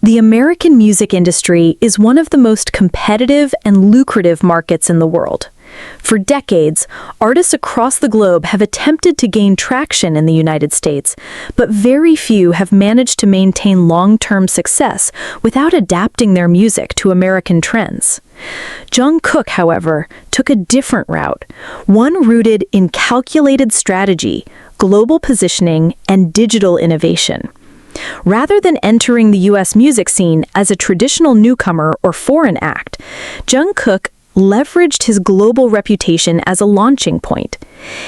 The American music industry is one of the most competitive and lucrative markets in the world. For decades, artists across the globe have attempted to gain traction in the United States, but very few have managed to maintain long-term success without adapting their music to American trends. Jungkook, however, took a different route, one rooted in calculated strategy, global positioning, and digital innovation. Rather than entering the U.S. music scene as a traditional newcomer or foreign act, Jungkook leveraged his global reputation as a launching point.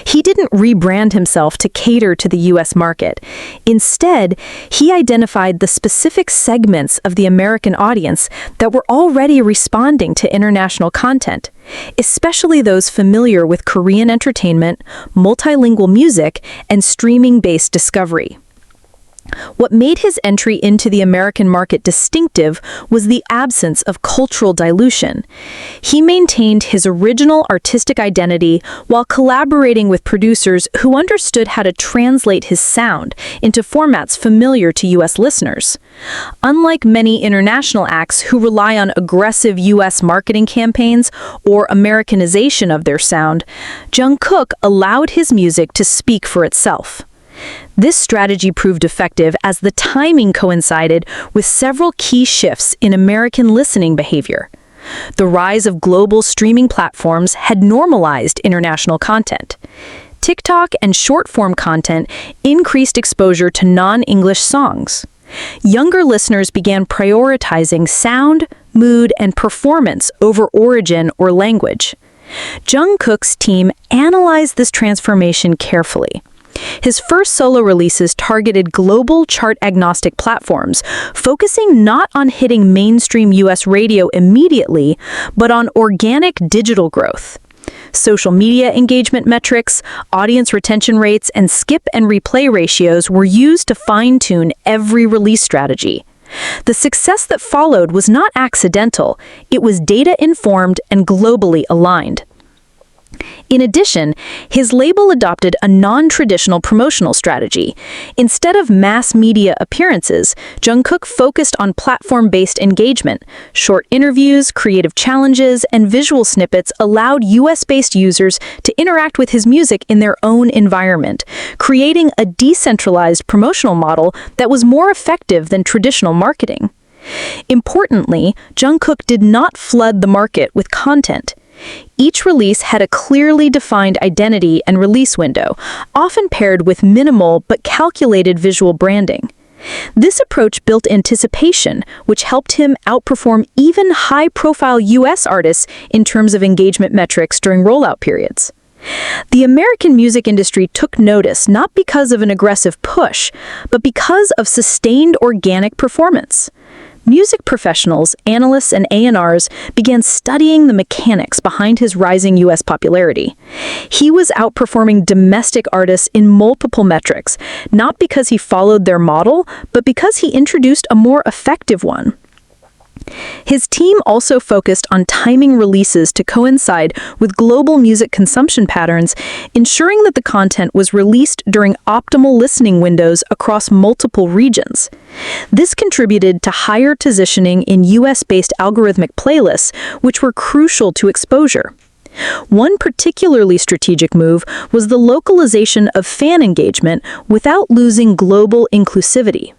He didn't rebrand himself to cater to the U.S. market. Instead, he identified the specific segments of the American audience that were already responding to international content, especially those familiar with Korean entertainment, multilingual music, and streaming-based discovery. What made his entry into the American market distinctive was the absence of cultural dilution. He maintained his original artistic identity while collaborating with producers who understood how to translate his sound into formats familiar to U.S. listeners. Unlike many international acts who rely on aggressive U.S. marketing campaigns or Americanization of their sound, Jungkook allowed his music to speak for itself. This strategy proved effective as the timing coincided with several key shifts in American listening behavior. The rise of global streaming platforms had normalized international content. TikTok and short-form content increased exposure to non-English songs. Younger listeners began prioritizing sound, mood, and performance over origin or language. Jungkook's team analyzed this transformation carefully. His first solo releases targeted global chart-agnostic platforms, focusing not on hitting mainstream U.S. radio immediately, but on organic digital growth. Social media engagement metrics, audience retention rates, and skip and replay ratios were used to fine-tune every release strategy. The success that followed was not accidental, it was data-informed and globally aligned. In addition, his label adopted a non-traditional promotional strategy. Instead of mass media appearances, Jungkook focused on platform-based engagement. Short interviews, creative challenges, and visual snippets allowed US-based users to interact with his music in their own environment, creating a decentralized promotional model that was more effective than traditional marketing. Importantly, Jungkook did not flood the market with content. Each release had a clearly defined identity and release window, often paired with minimal but calculated visual branding. This approach built anticipation, which helped him outperform even high-profile U.S. artists in terms of engagement metrics during rollout periods. The American music industry took notice not because of an aggressive push, but because of sustained organic performance. Music professionals, analysts, and A&Rs began studying the mechanics behind his rising U.S. popularity. He was outperforming domestic artists in multiple metrics, not because he followed their model, but because he introduced a more effective one. His team also focused on timing releases to coincide with global music consumption patterns, ensuring that the content was released during optimal listening windows across multiple regions. This contributed to higher positioning in US-based algorithmic playlists, which were crucial to exposure. One particularly strategic move was the localization of fan engagement without losing global inclusivity.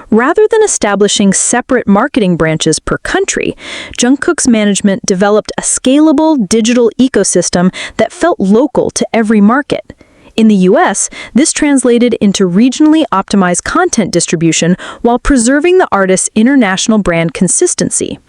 Rather than establishing separate marketing branches per country, Jungkook's management developed a scalable digital ecosystem that felt local to every market. In the US, this translated into regionally optimized content distribution while preserving the artist's international brand consistency.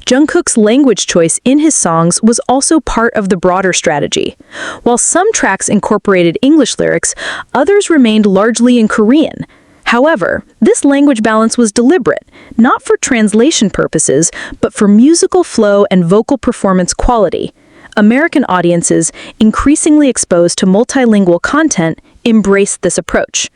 Jungkook's language choice in his songs was also part of the broader strategy. While some tracks incorporated English lyrics, others remained largely in Korean. However, this language balance was deliberate, not for translation purposes, but for musical flow and vocal performance quality. American audiences, increasingly exposed to multilingual content, embraced this approach.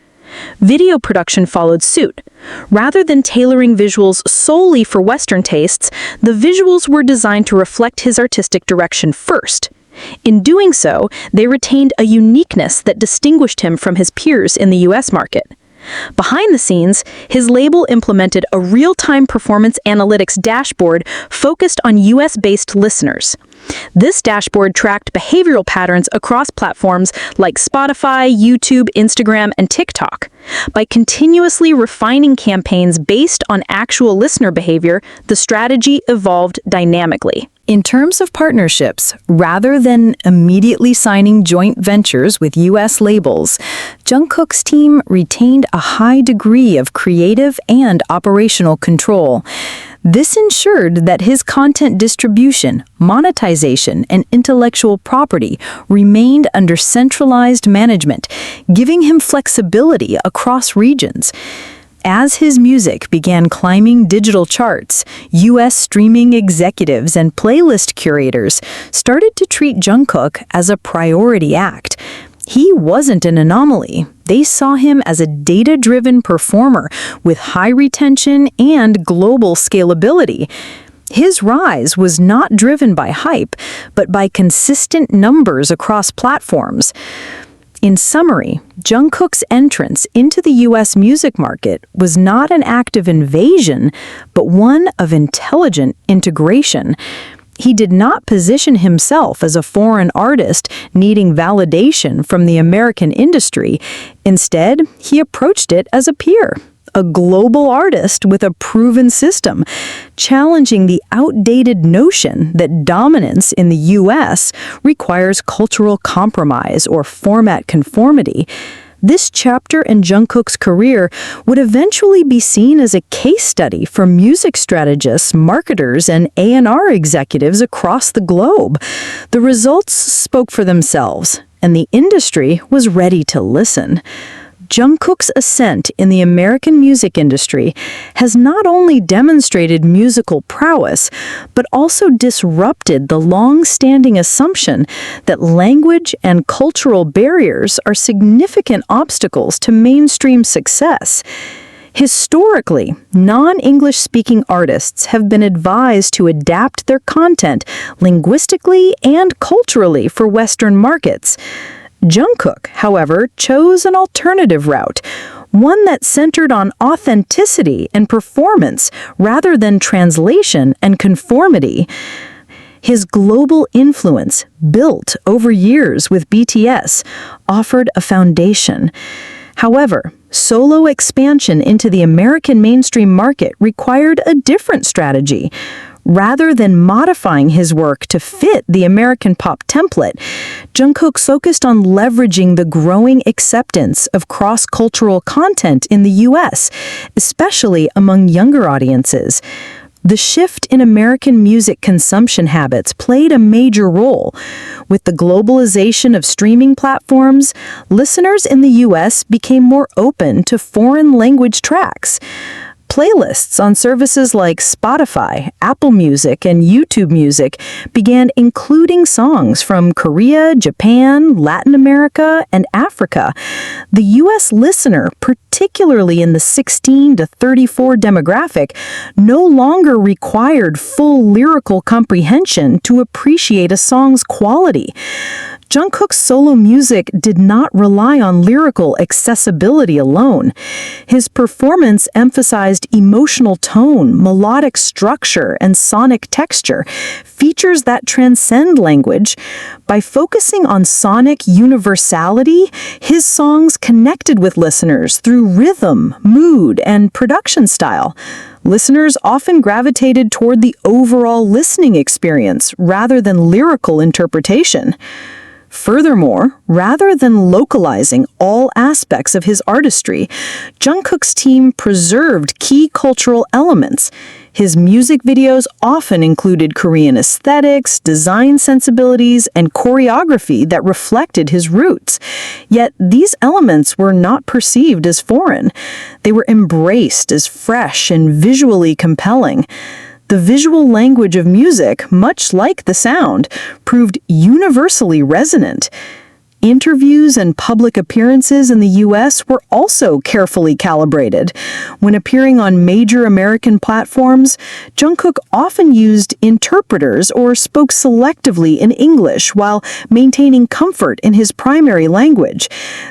Video production followed suit. Rather than tailoring visuals solely for Western tastes, the visuals were designed to reflect his artistic direction first. In doing so, they retained a uniqueness that distinguished him from his peers in the U.S. market. Behind the scenes, his label implemented a real-time performance analytics dashboard focused on US-based listeners. This dashboard tracked behavioral patterns across platforms like Spotify, YouTube, Instagram, and TikTok. By continuously refining campaigns based on actual listener behavior, the strategy evolved dynamically. In terms of partnerships, rather than immediately signing joint ventures with US labels, Jungkook's team retained a high degree of creative and operational control. This ensured that his content distribution, monetization, and intellectual property remained under centralized management, giving him flexibility across regions. As his music began climbing digital charts, US streaming executives and playlist curators started to treat Jungkook as a priority act. He wasn't an anomaly. They saw him as a data-driven performer with high retention and global scalability. His rise was not driven by hype, but by consistent numbers across platforms. In summary, Jungkook's entrance into the US music market was not an act of invasion, but one of intelligent integration. He did not position himself as a foreign artist needing validation from the American industry. Instead, he approached it as a peer, a global artist with a proven system, challenging the outdated notion that dominance in the US requires cultural compromise or format conformity. This chapter in Jungkook's career would eventually be seen as a case study for music strategists, marketers, and A&R executives across the globe. The results spoke for themselves, and the industry was ready to listen. Jungkook's ascent in the American music industry has not only demonstrated musical prowess, but also disrupted the long-standing assumption that language and cultural barriers are significant obstacles to mainstream success. Historically, non-English-speaking artists have been advised to adapt their content linguistically and culturally for Western markets. Jungkook, however, chose an alternative route, one that centered on authenticity and performance rather than translation and conformity. His global influence, built over years with BTS, offered a foundation. However, solo expansion into the American mainstream market required a different strategy. Rather than modifying his work to fit the American pop template, Jungkook focused on leveraging the growing acceptance of cross-cultural content in the US, especially among younger audiences. The shift in American music consumption habits played a major role. With the globalization of streaming platforms, listeners in the US became more open to foreign language tracks. Playlists on services like Spotify, Apple Music, and YouTube Music began including songs from Korea, Japan, Latin America, and Africa. The U.S. listener, particularly in the 16 to 34 demographic, no longer required full lyrical comprehension to appreciate a song's quality. Jungkook's solo music did not rely on lyrical accessibility alone. His performance emphasized emotional tone, melodic structure, and sonic texture, features that transcend language. By focusing on sonic universality, his songs connected with listeners through rhythm, mood, and production style. Listeners often gravitated toward the overall listening experience rather than lyrical interpretation. Furthermore, rather than localizing all aspects of his artistry, Jungkook's team preserved key cultural elements. His music videos often included Korean aesthetics, design sensibilities, and choreography that reflected his roots. Yet these elements were not perceived as foreign. They were embraced as fresh and visually compelling. The visual language of music, much like the sound, proved universally resonant. Interviews and public appearances in the U.S. were also carefully calibrated. When appearing on major American platforms, Jungkook often used interpreters or spoke selectively in English while maintaining comfort in his primary language.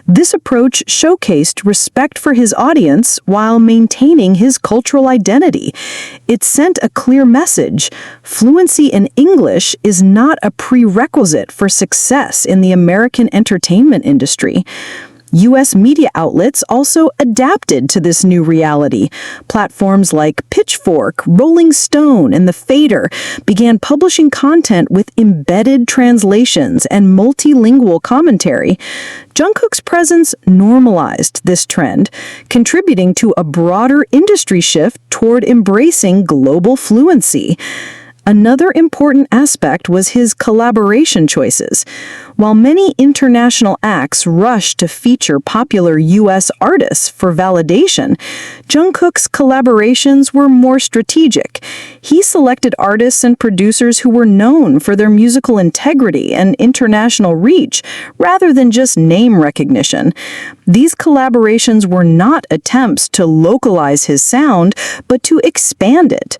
This approach showcased respect for his audience while maintaining his cultural identity. It sent a clear message: fluency in English is not a prerequisite for success in the American entertainment industry. U.S. media outlets also adapted to this new reality. Platforms like Pitchfork, Rolling Stone, and The Fader began publishing content with embedded translations and multilingual commentary. Jungkook's presence normalized this trend, contributing to a broader industry shift toward embracing global fluency. Another important aspect was his collaboration choices. While many international acts rushed to feature popular U.S. artists for validation, Jungkook's collaborations were more strategic. He selected artists and producers who were known for their musical integrity and international reach, rather than just name recognition. These collaborations were not attempts to localize his sound, but to expand it.